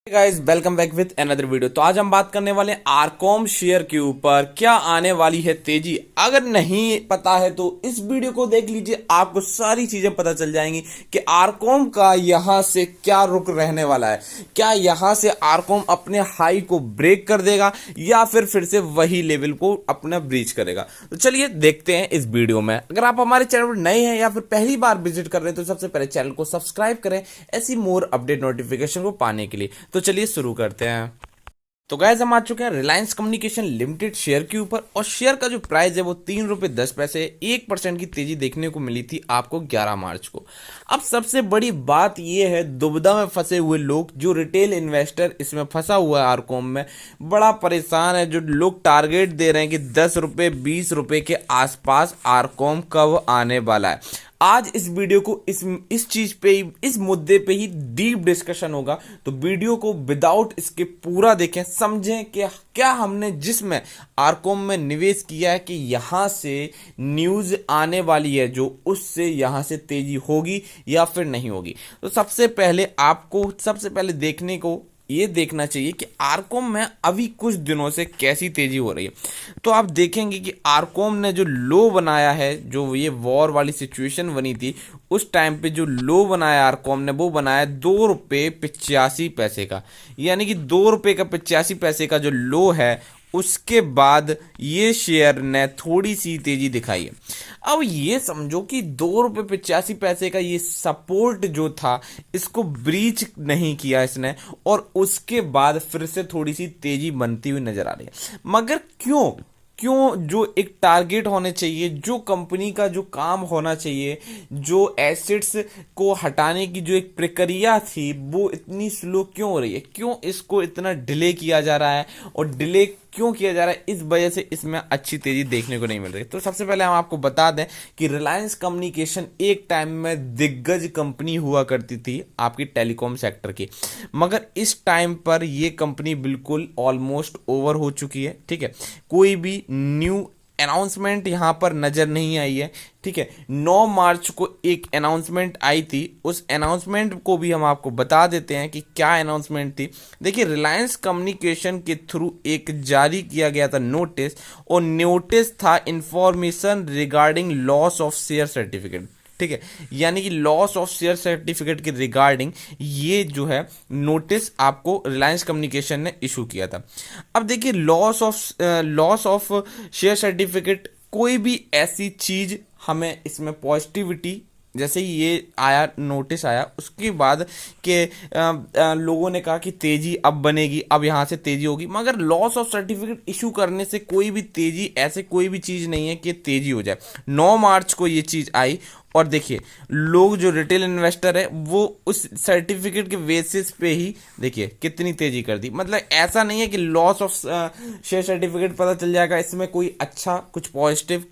Guys welcome back with another video. तो आज हम बात करने वाले हैं आरकॉम शेयर के ऊपर। क्या आने वाली है तेजी? अगर नहीं पता है तो इस वीडियो को देख लीजिए, आपको सारी चीजें पता चल जाएंगी कि आरकॉम का यहां से क्या रुख रहने वाला है। क्या यहां से आरकॉम अपने हाई को ब्रेक कर देगा या फिर से वही लेवल को अपना ब्रीच करेगा? तो चलिए देखते हैं इस वीडियो में। अगर आप हमारे चैनल पर नए हैं या फिर पहली बार विजिट कर रहे हैं तो सबसे पहले चैनल को सब्सक्राइब करें ऐसी मोर अपडेट नोटिफिकेशन को पाने के लिए। तो चलिए शुरू करते हैं। तो गाइस हम आ चुके हैं रिलायंस कम्युनिकेशन लिमिटेड शेयर के ऊपर और शेयर का जो प्राइस है वो 3 रुपये 10 पैसे 1% की तेजी देखने को मिली थी आपको 11 मार्च को। अब सबसे बड़ी बात ये है, दुविधा में फंसे हुए लोग, जो रिटेल इन्वेस्टर इसमें फंसा हुआ है आरकॉम में, बड़ा परेशान है। जो लोग टारगेट दे रहे हैं कि 10 रुपये 20 रुपये के आसपास आरकॉम कब आने वाला है। आज इस वीडियो को इस चीज पे ही, इस मुद्दे पे ही डीप डिस्कशन होगा। तो वीडियो को विदाउट इसके पूरा देखें, समझें कि क्या हमने जिसमें आरकॉम में निवेश किया है कि यहां से न्यूज आने वाली है जो उससे यहां से तेजी होगी या फिर नहीं होगी। तो सबसे पहले देखने को ये देखना चाहिए कि आरकॉम में अभी कुछ दिनों से कैसी तेजी हो रही है। तो आप देखेंगे कि आरकॉम ने जो लो बनाया है, जो ये वॉर वाली सिचुएशन बनी थी उस टाइम पे जो लो बनाया आरकॉम ने, वो बनाया 2 रुपये 85 पैसे का। यानी कि 2 रुपये 85 पैसे का जो लो है, उसके बाद ये शेयर ने थोड़ी सी तेजी दिखाई है। अब ये समझो कि 2 रुपये 85 पैसे का ये सपोर्ट जो था, इसको ब्रीच नहीं किया इसने और उसके बाद फिर से थोड़ी सी तेजी बनती हुई नजर आ रही है। मगर क्यों जो एक टारगेट होने चाहिए, जो कंपनी का जो काम होना चाहिए, जो एसेट्स को हटाने की जो एक प्रक्रिया थी, वो इतनी स्लो क्यों हो रही है? क्यों इसको इतना डिले किया जा रहा है? और डिले क्यों किया जा रहा है? इस वजह से इसमें अच्छी तेजी देखने को नहीं मिल रही। तो सबसे पहले हम आपको बता दें कि रिलायंस कम्युनिकेशन एक टाइम में दिग्गज कंपनी हुआ करती थी आपकी टेलीकॉम सेक्टर की, मगर इस टाइम पर यह कंपनी बिल्कुल ऑलमोस्ट ओवर हो चुकी है। ठीक है, कोई भी न्यू अनाउंसमेंट यहां पर नजर नहीं आई है। ठीक है, 9 मार्च को एक अनाउंसमेंट आई थी, उस अनाउंसमेंट को भी हम आपको बता देते हैं कि क्या अनाउंसमेंट थी। देखिए, रिलायंस कम्युनिकेशन के थ्रू एक जारी किया गया था नोटिस, और नोटिस था information regarding loss of share certificate. ठीक है, यानी कि लॉस ऑफ शेयर सर्टिफिकेट के रिगार्डिंग ये जो है नोटिस आपको रिलायंस कम्युनिकेशन ने इशू किया था। अब देखिए, लॉस ऑफ शेयर सर्टिफिकेट, कोई भी ऐसी चीज हमें इसमें पॉजिटिविटी, जैसे ही ये आया नोटिस आया उसके बाद के लोगों ने कहा कि तेजी अब बनेगी, अब यहाँ से तेजी होगी। मगर लॉस ऑफ सर्टिफिकेट इशू करने से कोई भी तेजी, ऐसे कोई भी चीज़ नहीं है कि तेजी हो जाए। 9 मार्च को ये चीज़ आई और देखिए, लोग जो रिटेल इन्वेस्टर है वो उस सर्टिफिकेट के बेसिस पे ही देखिए कितनी तेजी कर दी। मतलब ऐसा नहीं है कि लॉस ऑफ शेयर सर्टिफिकेट पता चल जाएगा, इसमें कोई अच्छा, कुछ पॉजिटिव,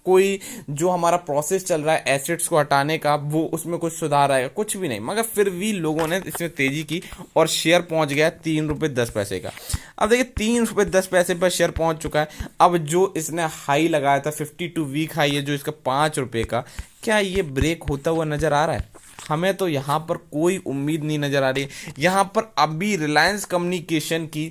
कोई जो हमारा प्रोसेस चल रहा है एसेट्स को हटाने का, वो उसमें कुछ सुधार आएगा, कुछ भी नहीं। मगर फिर भी लोगों ने इसमें तेजी की और शेयर पहुंच गया 3 रुपये 10 पैसे का। अब देखिए, 3 रुपये 10 पैसे पर शेयर पहुंच चुका है। अब जो इसने हाई लगाया था, 52 वीक हाई है जो इसका 5 रुपये का, क्या ये ब्रेक होता हुआ नजर आ रहा है? हमें तो यहाँ पर कोई उम्मीद नहीं नजर आ रही है। यहाँ पर अभी रिलायंस कम्युनिकेशन की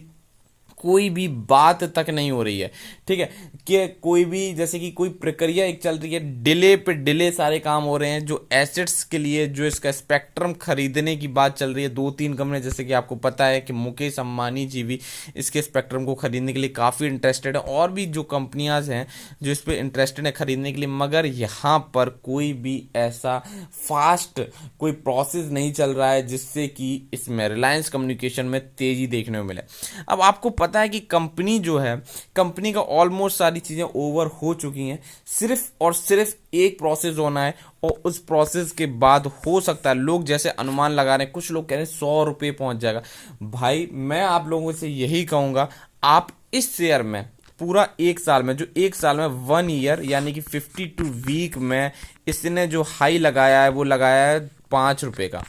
कोई भी बात तक नहीं हो रही है। ठीक है, कि कोई भी, जैसे कि कोई प्रक्रिया एक चल रही है, डिले पे डिले सारे काम हो रहे हैं। जो एसेट्स के लिए जो इसका स्पेक्ट्रम खरीदने की बात चल रही है, 2-3 कंपनी, जैसे कि आपको पता है कि मुकेश अंबानी जी भी इसके स्पेक्ट्रम को खरीदने के लिए काफ़ी इंटरेस्टेड है, और भी जो कंपनियां हैं जो इस पर इंटरेस्टेड है खरीदने के लिए। मगर यहाँ पर कोई भी ऐसा फास्ट कोई प्रोसेस नहीं चल रहा है जिससे कि इसमें रिलायंस कम्युनिकेशन में तेजी देखने को मिले। अब आपको पता है कि कंपनी जो है, कंपनी का ऑलमोस्ट सारी चीजें ओवर हो चुकी हैं, सिर्फ और सिर्फ एक प्रोसेस होना है, और उस प्रोसेस के बाद हो सकता है, लोग जैसे अनुमान लगा रहे हैं, कुछ लोग कह रहे हैं 100 रुपये पहुंच जाएगा। भाई, मैं आप लोगों से यही कहूंगा, आप इस शेयर में पूरा एक साल में, जो एक साल में 1 ईयर यानी कि 52 वीक में इसने जो हाई लगाया है वो लगाया है 5 रुपये का।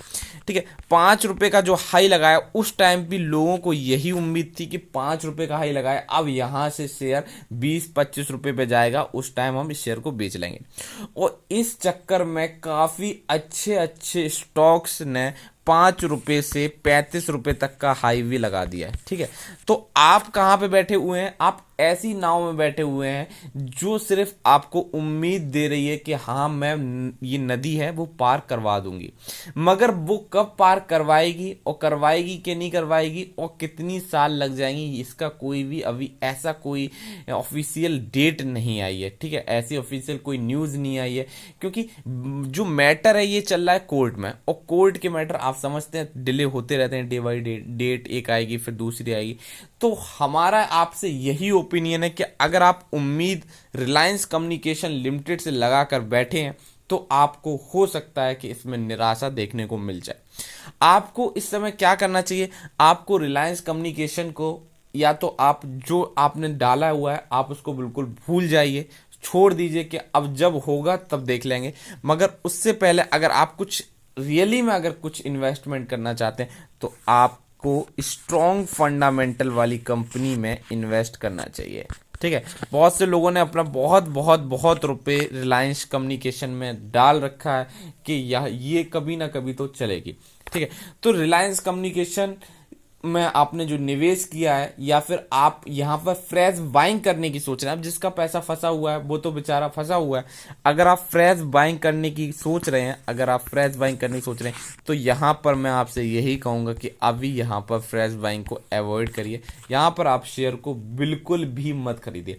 ठीक है, 5 रुपये का जो हाई लगाया, उस टाइम भी लोगों को यही उम्मीद थी कि 5 रुपये का हाई लगाया, अब यहाँ से शेयर 20-25 रुपये पे जाएगा, उस टाइम हम इस शेयर को बेच लेंगे। और इस चक्कर में काफ़ी अच्छे अच्छे स्टॉक्स ने ₹5 से ₹35 तक का हाई भी लगा दिया है। ठीक है, तो आप कहाँ पे बैठे हुए हैं? आप ऐसी नाव में बैठे हुए हैं जो सिर्फ आपको उम्मीद दे रही है कि हाँ मैं ये नदी है वो पार करवा दूंगी, मगर वो कब पार करवाएगी और करवाएगी कि नहीं करवाएगी और कितनी साल लग जाएंगी, इसका कोई भी अभी ऐसा कोई ऑफिशियल डेट नहीं आई है। ठीक है, ऐसी ऑफिशियल कोई न्यूज़ नहीं आई है, क्योंकि जो मैटर है ये चल रहा है कोर्ट में, और कोर्ट के मैटर आप समझते हैं डिले होते रहते हैं, डे बाई डे डेट एक आएगी फिर दूसरी आएगी। तो हमारा आपसे यही ओपिनियन है कि अगर आप उम्मीद रिलायंस कम्युनिकेशन लिमिटेड से लगाकर बैठे हैं तो आपको हो सकता है कि इसमें निराशा देखने को मिल जाए। आपको इस समय क्या करना चाहिए? आपको रिलायंस कम्युनिकेशन को या तो आप जो आपने डाला हुआ है आप उसको बिल्कुल भूल जाइए, छोड़ दीजिए कि अब जब होगा तब देख लेंगे। मगर उससे पहले अगर आप कुछ रियली में अगर कुछ इन्वेस्टमेंट करना चाहते हैं तो आपको स्ट्रॉन्ग फंडामेंटल वाली कंपनी में इन्वेस्ट करना चाहिए। ठीक है, बहुत से लोगों ने अपना बहुत बहुत बहुत रुपए रिलायंस कम्युनिकेशन में डाल रखा है कि ये कभी ना कभी तो चलेगी। ठीक है, तो रिलायंस कम्युनिकेशन में आपने जो निवेश किया है या फिर आप यहाँ पर फ्रेश बाइंग करने की सोच रहे हैं, अब जिसका पैसा फंसा हुआ है वो तो बेचारा फंसा हुआ है। अगर आप फ्रेश बाइंग करने की सोच रहे हैं, अगर आप फ्रेश बाइंग करने की सोच रहे हैं तो यहाँ पर मैं आपसे यही कहूँगा कि अभी यहाँ पर फ्रेश बाइंग को अवॉइड करिए। यहाँ पर आप शेयर को बिल्कुल भी मत खरीदिए।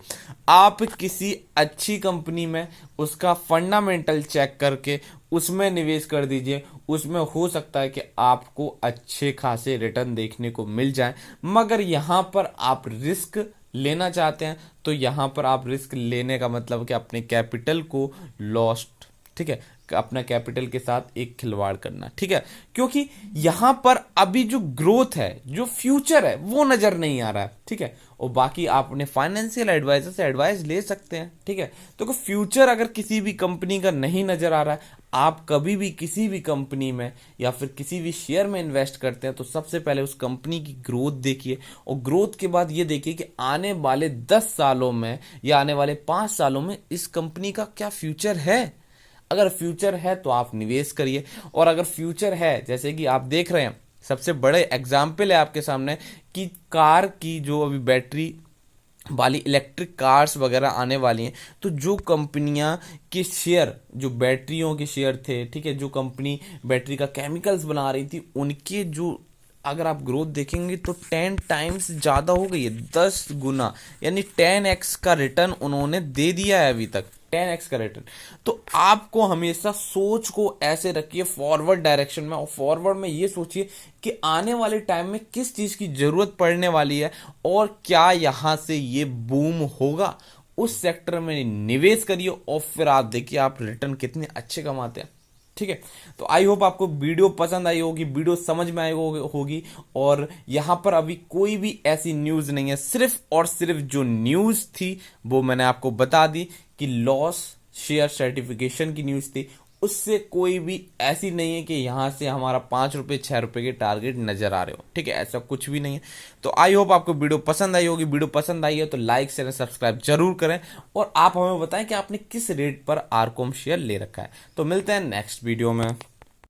आप किसी अच्छी कंपनी में उसका फंडामेंटल चेक करके उसमें निवेश कर दीजिए, उसमें हो सकता है कि आपको अच्छे खासे रिटर्न देखने को मिल जाए। मगर यहाँ पर आप रिस्क लेना चाहते हैं तो यहाँ पर आप रिस्क लेने का मतलब कि अपने कैपिटल को लॉस्ट, ठीक है, अपना कैपिटल के साथ एक खिलवाड़ करना। ठीक है, क्योंकि यहाँ पर अभी जो ग्रोथ है, जो फ्यूचर है वो नजर नहीं आ रहा है। ठीक है, और बाकी आप अपने फाइनेंशियल एडवाइजर से एडवाइस ले सकते हैं। ठीक है, तो फ्यूचर अगर किसी भी कंपनी का नहीं नजर आ रहा है, आप कभी भी किसी भी कंपनी में या फिर किसी भी शेयर में इन्वेस्ट करते हैं तो सबसे पहले उस कंपनी की ग्रोथ देखिए, और ग्रोथ के बाद ये देखिए कि आने वाले 10 सालों में या आने वाले 5 सालों में इस कंपनी का क्या फ्यूचर है। अगर फ्यूचर है तो आप निवेश करिए, और अगर फ्यूचर है, जैसे कि आप देख रहे हैं, सबसे बड़े एग्जाम्पल है आपके सामने कि कार की जो अभी बैटरी वाली इलेक्ट्रिक कार्स वगैरह आने वाली हैं, तो जो कंपनियां के शेयर, जो बैटरियों के शेयर थे, ठीक है, जो कंपनी बैटरी का केमिकल्स बना रही थी, उनके जो अगर आप ग्रोथ देखेंगे तो 10 टाइम्स ज़्यादा हो गई है, 10 गुना, यानी 10x का रिटर्न उन्होंने दे दिया है अभी तक, 10x का रिटर्न। तो आपको हमेशा सोच को ऐसे रखिए फॉरवर्ड डायरेक्शन में, और फॉरवर्ड में ये सोचिए कि आने वाले टाइम में किस चीज़ की ज़रूरत पड़ने वाली है और क्या यहाँ से ये बूम होगा, उस सेक्टर में निवेश करिए और फिर आप देखिए आप रिटर्न कितने अच्छे कमाते हैं। ठीक है, तो आई होप आपको वीडियो पसंद आई होगी, वीडियो समझ में आई होगी, और यहाँ पर अभी कोई भी ऐसी न्यूज़ नहीं है, सिर्फ और सिर्फ जो न्यूज़ थी वो मैंने आपको बता दी कि लॉस शेयर सर्टिफिकेशन की न्यूज़ थी, उससे कोई भी ऐसी नहीं है कि यहाँ से हमारा 5 रुपये 6 रुपये के टारगेट नजर आ रहे हो। ठीक है, ऐसा कुछ भी नहीं है। तो आई होप आपको वीडियो पसंद आई होगी, वीडियो पसंद आई है तो लाइक शेयर सब्सक्राइब जरूर करें, और आप हमें बताएं कि आपने किस रेट पर आरकॉम शेयर ले रखा है। तो मिलते हैं नेक्स्ट वीडियो में।